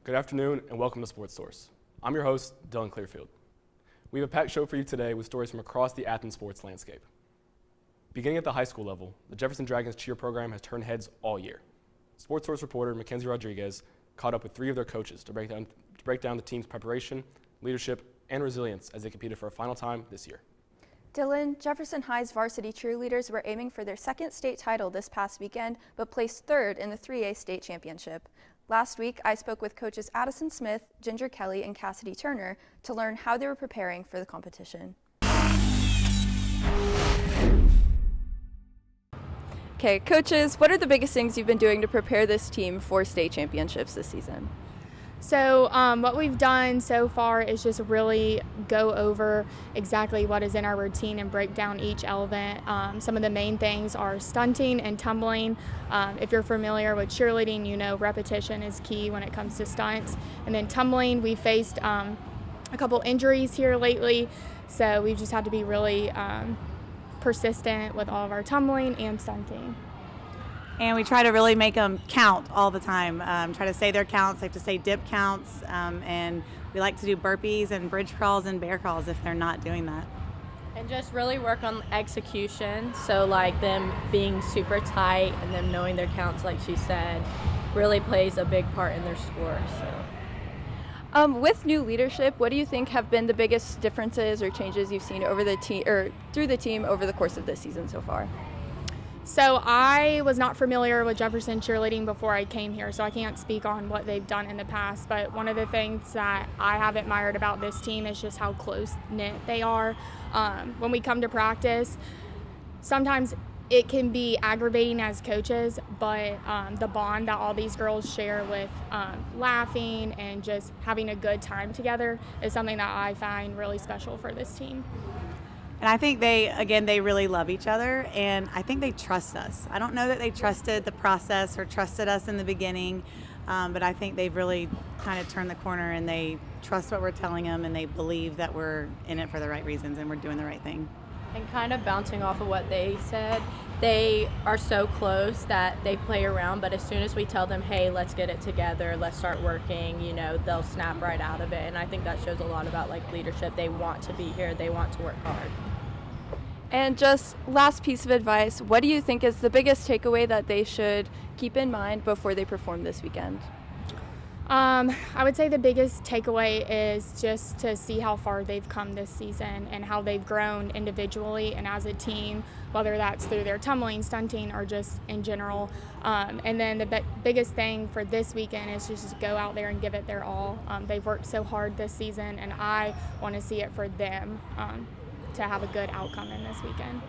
Good afternoon and welcome to Sportsource. I'm your host, Dylan Clearfield. We have a packed show for you today with stories from across the Athens sports landscape. Beginning at the high school level, the Jefferson Dragons cheer program has turned heads all year. Sportsource reporter Mackenzie Rodriguez caught up with three of their coaches to break down the team's preparation, leadership, and resilience as they competed for a final time this year. Dylan, Jefferson High's varsity cheerleaders were aiming for their second state title this past weekend, but placed third in the 3A state championship. Last week, I spoke with coaches Addison Smith, Ginger Kelly, and Cassidy Turner to learn how they were preparing for the competition. Okay, coaches, what are the biggest things you've been doing to prepare this team for state championships this season? So what we've done so far is just really go over exactly what is in our routine and break down each element. Some of the main things are stunting and tumbling. If you're familiar with cheerleading, you know repetition is key when it comes to stunts. And then tumbling, we faced a couple injuries here lately, so we've just had to be really persistent with all of our tumbling and stunting. And we try to really make them count all the time. Try to say their counts, like to say dip counts, and we like to do burpees and bridge crawls and bear crawls if they're not doing that. And just really work on execution, so like them being super tight and them knowing their counts, like she said, really plays a big part in their score. So. With new leadership, what do you think have been the biggest differences or changes you've seen over the team or through the team over the course of this season so far? So I was not familiar with Jefferson cheerleading before I came here, so I can't speak on what they've done in the past. But one of the things that I have admired about this team is just how close-knit they are. When we come to practice, sometimes it can be aggravating as coaches, but the bond that all these girls share with laughing and just having a good time together is something that I find really special for this team. And I think they really love each other, and I think they trust us. I don't know that they trusted the process or trusted us in the beginning, but I think they've really kind of turned the corner and they trust what we're telling them and they believe that we're in it for the right reasons and we're doing the right thing. And kind of bouncing off of what they said, they are so close that they play around, but as soon as we tell them, hey, let's get it together, let's start working, they'll snap right out of it. And I think that shows a lot about leadership. They want to be here, they want to work hard. And just last piece of advice, what do you think is the biggest takeaway that they should keep in mind before they perform this weekend? I would say the biggest takeaway is just to see how far they've come this season and how they've grown individually and as a team, whether that's through their tumbling, stunting, or just in general. And then the biggest thing for this weekend is just to go out there and give it their all. They've worked so hard this season, and I want to see it for them to have a good outcome in this weekend.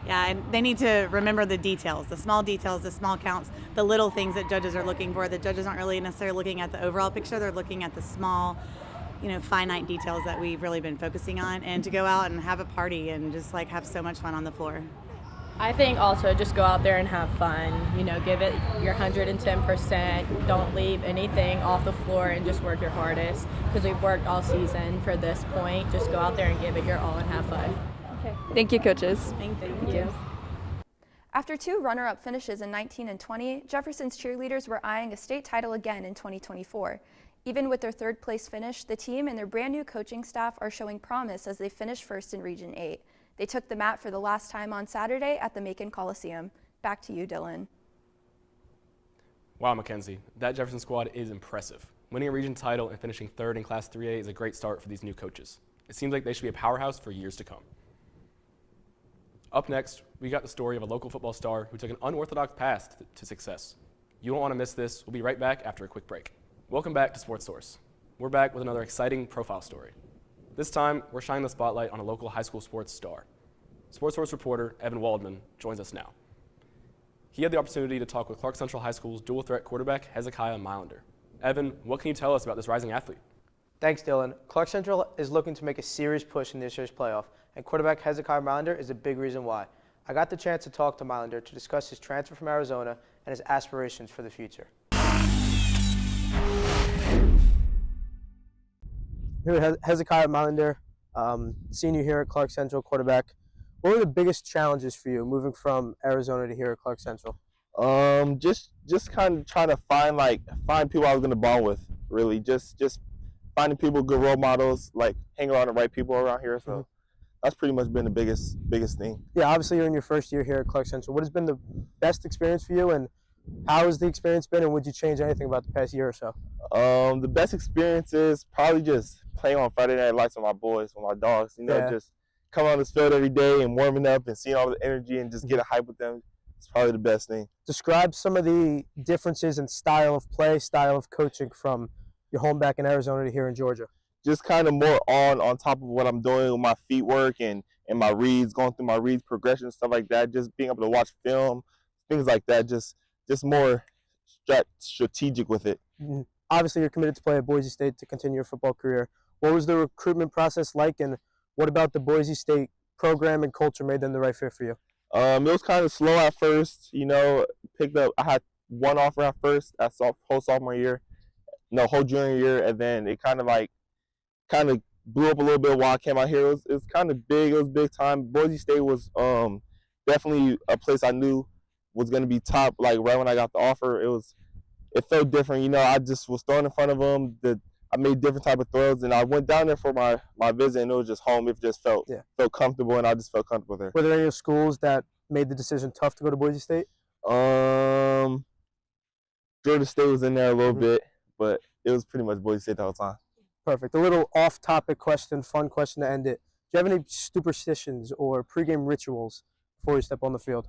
Yeah, and they need to remember the details, the small counts, the little things that judges are looking for. The judges aren't really necessarily looking at the overall picture, they're looking at the small, finite details that we've really been focusing on, and to go out and have a party and just have so much fun on the floor. I think also just go out there and have fun, give it your 110%, don't leave anything off the floor and just work your hardest, because we've worked all season for this point. Just go out there and give it your all and have fun. Okay. Thank you, coaches. Thank you. After two runner-up finishes in 19 and 20, Jefferson's cheerleaders were eyeing a state title again in 2024. Even with their third place finish, the team and their brand new coaching staff are showing promise as they finish first in Region 8. They took the mat for the last time on Saturday at the Macon Coliseum. Back to you, Dylan. Wow, Mackenzie, that Jefferson squad is impressive. Winning a region title and finishing third in Class 3A is a great start for these new coaches. It seems like they should be a powerhouse for years to come. Up next, we got the story of a local football star who took an unorthodox path to success. You don't want to miss this. We'll be right back after a quick break. Welcome back to Sportsource. We're back with another exciting profile story. This time, we're shining the spotlight on a local high school sports star. Sportsource reporter Evan Waldman joins us now. He had the opportunity to talk with Clark Central High School's dual-threat quarterback Hezekiah Mylander. Evan, what can you tell us about this rising athlete? Thanks, Dylan. Clark Central is looking to make a serious push in this year's playoff, and quarterback Hezekiah Mylander is a big reason why. I got the chance to talk to Mylander to discuss his transfer from Arizona and his aspirations for the future. Here, Hezekiah Mylander, senior here at Clark Central, quarterback. What were the biggest challenges for you moving from Arizona to here at Clark Central? Just kind of trying to find people I was gonna bond with. really. Just finding people, good role models, like hang around the right people around here. So that's pretty much been the biggest thing. Yeah, obviously you're in your first year here at Clark Central. What has been the best experience for you, and how has the experience been, and would you change anything about the past year or so? The best experience is probably just playing on Friday Night Lights with my boys, with my dogs. You know, just coming on this field every day and warming up and seeing all the energy and just getting hype with them. It's probably the best thing. Describe some of the differences in style of play, style of coaching from your home back in Arizona to here in Georgia. Just kind of more on top of what I'm doing with my feet work and my reads, going through my reads, progression, stuff like that. Just being able to watch film, things like that. Just more strategic with it. Obviously, you're committed to play at Boise State to continue your football career. What was the recruitment process like, and what about the Boise State program and culture made them the right fit for you? It was kind of slow at first. You know, I had one offer at first at whole sophomore year, whole junior year, and then it kind of blew up a little bit while I came out here. It was kind of big. It was big time. Boise State was definitely a place I knew was going to be top. Like right when I got the offer, it felt different. You know, I just was throwing in front of them. I made different type of throws, and I went down there for my visit, and it was just home. It just felt comfortable, and I just felt comfortable there. Were there any schools that made the decision tough to go to Boise State? Georgia State was in there a little bit, but it was pretty much Boise State the whole time. Perfect. A little off-topic question, fun question to end it. Do you have any superstitions or pregame rituals before you step on the field?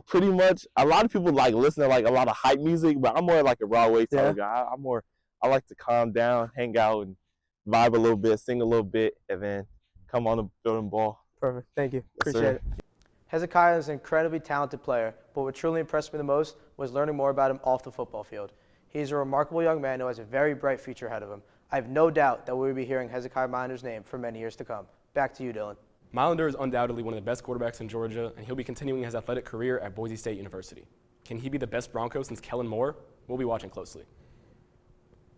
Pretty much. A lot of people like listen to like a lot of hype music, but I'm more like a raw way type of guy. I like to calm down, hang out, and vibe a little bit, sing a little bit, and then come on the field and ball. Perfect. Thank you. Yes, Appreciate it. Hezekiah is an incredibly talented player, but what truly impressed me the most was learning more about him off the football field. He's a remarkable young man who has a very bright future ahead of him. I have no doubt that we will be hearing Hezekiah Milander's name for many years to come. Back to you, Dylan. Milander is undoubtedly one of the best quarterbacks in Georgia, and he'll be continuing his athletic career at Boise State University. Can he be the best Bronco since Kellen Moore? We'll be watching closely.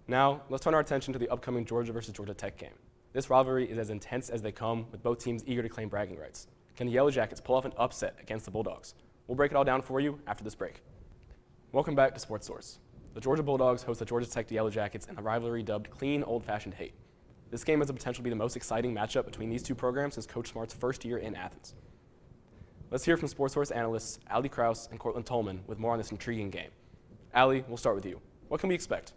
Now, let's turn our attention to the upcoming Georgia versus Georgia Tech game. This rivalry is as intense as they come, with both teams eager to claim bragging rights. Can the Yellow Jackets pull off an upset against the Bulldogs? We'll break it all down for you after this break. Welcome back to Sportsource. The Georgia Bulldogs host the Georgia Tech Yellow Jackets in a rivalry dubbed Clean Old-Fashioned Hate. This game has the potential to be the most exciting matchup between these two programs since Coach Smart's first year in Athens. Let's hear from Sportsource analysts Allie Krause and Cortland Tolman with more on this intriguing game. Allie, we'll start with you. What can we expect?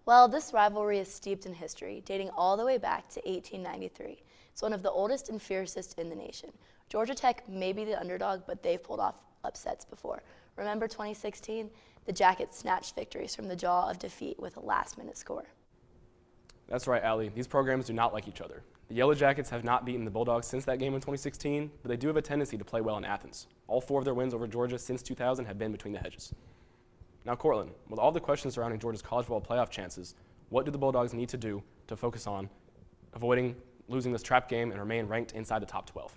Well, this rivalry is steeped in history, dating all the way back to 1893. It's one of the oldest and fiercest in the nation. Georgia Tech may be the underdog, but they've pulled off upsets before. Remember 2016? The Jackets snatched victories from the jaw of defeat with a last-minute score. That's right, Allie. These programs do not like each other. The Yellow Jackets have not beaten the Bulldogs since that game in 2016, but they do have a tendency to play well in Athens. All 4 of their wins over Georgia since 2000 have been between the hedges. Now, Cortland, with all the questions surrounding Georgia's college football playoff chances, what do the Bulldogs need to do to focus on avoiding losing this trap game and remain ranked inside the top 12?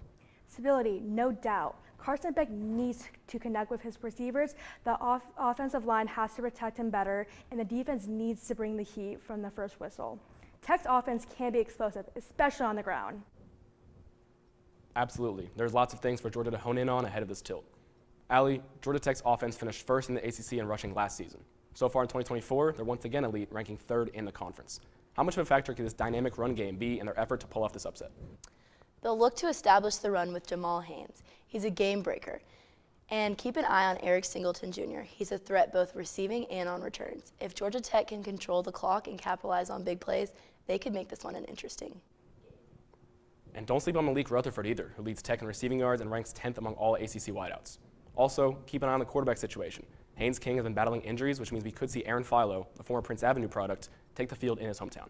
Stability, no doubt. Carson Beck needs to connect with his receivers. The offensive line has to protect him better, and the defense needs to bring the heat from the first whistle. Tech's offense can be explosive, especially on the ground. Absolutely. There's lots of things for Georgia to hone in on ahead of this tilt. Allie, Georgia Tech's offense finished first in the ACC in rushing last season. So far in 2024, they're once again elite, ranking 3rd in the conference. How much of a factor could this dynamic run game be in their effort to pull off this upset? They'll look to establish the run with Jamal Haynes. He's a game breaker. And keep an eye on Eric Singleton Jr. He's a threat both receiving and on returns. If Georgia Tech can control the clock and capitalize on big plays, they could make this one an interesting. And don't sleep on Malik Rutherford either, who leads Tech in receiving yards and ranks 10th among all ACC wideouts. Also, keep an eye on the quarterback situation. Haynes King has been battling injuries, which means we could see Aaron Philo, the former Prince Avenue product, take the field in his hometown.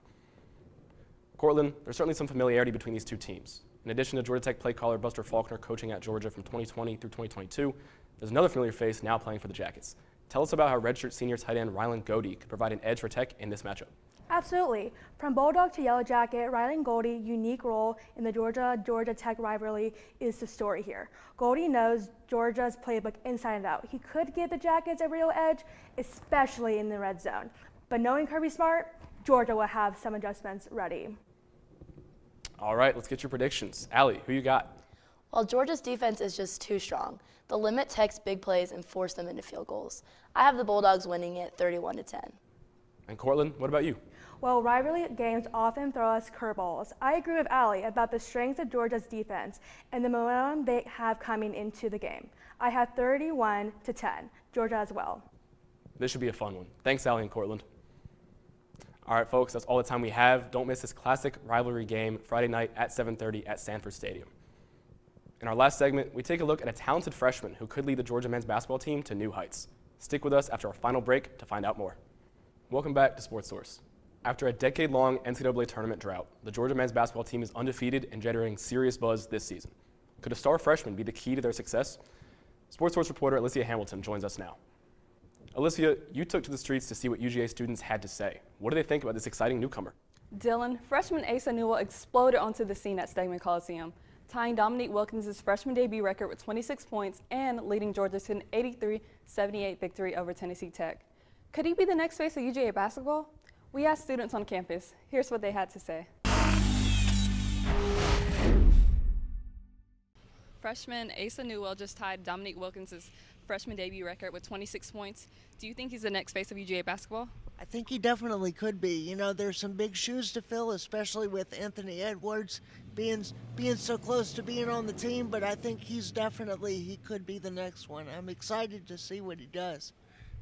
Cortland, there's certainly some familiarity between these two teams. In addition to Georgia Tech play caller Buster Faulkner coaching at Georgia from 2020 through 2022, there's another familiar face now playing for the Jackets. Tell us about how redshirt senior tight end Rylan Grady could provide an edge for Tech in this matchup. Absolutely. From Bulldog to Yellow Jacket, Rylan Grady unique role in the Georgia Tech rivalry is the story here. Grady knows Georgia's playbook inside and out. He could give the Jackets a real edge, especially in the red zone. But knowing Kirby Smart, Georgia will have some adjustments ready. All right, let's get your predictions. Allie, who you got? While Georgia's defense is just too strong, they'll limit Tech's big plays and force them into field goals. I have the Bulldogs winning it 31-10. And Cortland, what about you? Well, rivalry games often throw us curveballs. I agree with Allie about the strengths of Georgia's defense and the momentum they have coming into the game. I have 31-10, Georgia as well. This should be a fun one. Thanks, Allie and Cortland. All right, folks, that's all the time we have. Don't miss this classic rivalry game Friday night at 7:30 at Sanford Stadium. In our last segment, we take a look at a talented freshman who could lead the Georgia men's basketball team to new heights. Stick with us after our final break to find out more. Welcome back to Sportsource. After a decade-long NCAA tournament drought, the Georgia men's basketball team is undefeated and generating serious buzz this season. Could a star freshman be the key to their success? Sportsource reporter Alicia Hamilton joins us now. Alicia, you took to the streets to see what UGA students had to say. What do they think about this exciting newcomer? Dylan, freshman Asa Newell exploded onto the scene at Stegman Coliseum, tying Dominique Wilkins' freshman debut record with 26 points and leading Georgia to an 83-78 victory over Tennessee Tech. Could he be the next face of UGA basketball? We asked students on campus. Here's what they had to say. Freshman Asa Newell just tied Dominique Wilkins' freshman debut record with 26 points. Do you think he's the next face of UGA basketball? I think he definitely could be. You know, there's some big shoes to fill, especially with Anthony Edwards being so close to being on the team, but I think he could be the next one. I'm excited to see what he does.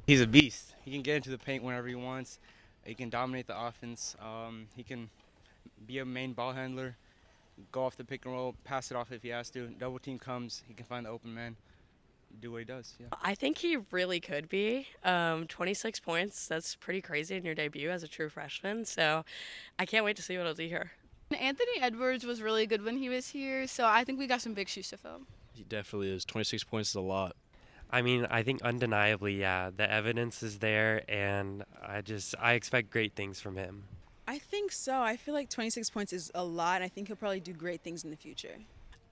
He's a beast. He can get into the paint whenever he wants. He can dominate the offense. He can be a main ball handler, go off the pick and roll, pass it off if he has to. Double team comes, he can find the open man, do what he does. Yeah. I think he really could be. 26 points, that's pretty crazy in your debut as a true freshman. So I can't wait to see what he'll do here. Anthony Edwards was really good when he was here, so I think we got some big shoes to fill. He definitely is. 26 points is a lot. I mean, I think undeniably, yeah, the evidence is there, and I expect great things from him. I think so. I feel like 26 points is a lot. I think he'll probably do great things in the future.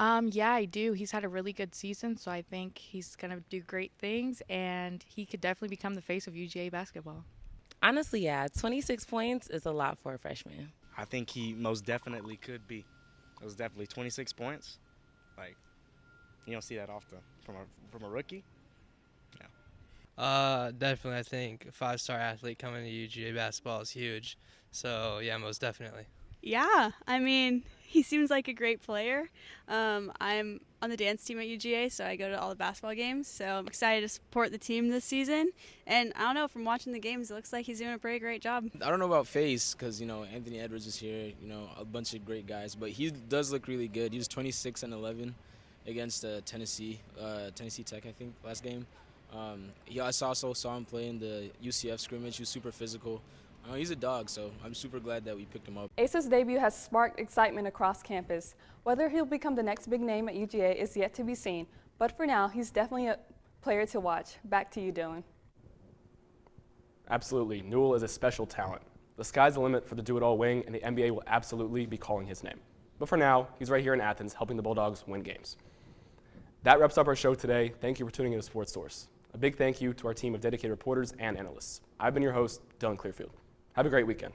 Yeah, I do. He's had a really good season, so I think he's going to do great things, and he could definitely become the face of UGA basketball. Honestly, yeah, 26 points is a lot for a freshman. I think he most definitely could be. Most definitely 26 points. Like, you don't see that often from a rookie. Definitely, I think a 5-star athlete coming to UGA basketball is huge. So, yeah, most definitely. Yeah, I mean, he seems like a great player. I'm on the dance team at UGA, so I go to all the basketball games. So I'm excited to support the team this season. And I don't know, from watching the games, it looks like he's doing a pretty great job. I don't know about face because, Anthony Edwards is here, a bunch of great guys. But he does look really good. He was 26-11 against Tennessee Tech, I think, last game. I also saw him play in the UCF scrimmage. He was super physical. He's a dog, so I'm super glad that we picked him up. Asa's debut has sparked excitement across campus. Whether he'll become the next big name at UGA is yet to be seen, but for now, he's definitely a player to watch. Back to you, Dylan. Absolutely. Newell is a special talent. The sky's the limit for the do-it-all wing, and the NBA will absolutely be calling his name. But for now, he's right here in Athens helping the Bulldogs win games. That wraps up our show today. Thank you for tuning in to Sportsource. A big thank you to our team of dedicated reporters and analysts. I've been your host, Dylan Clearfield. Have a great weekend.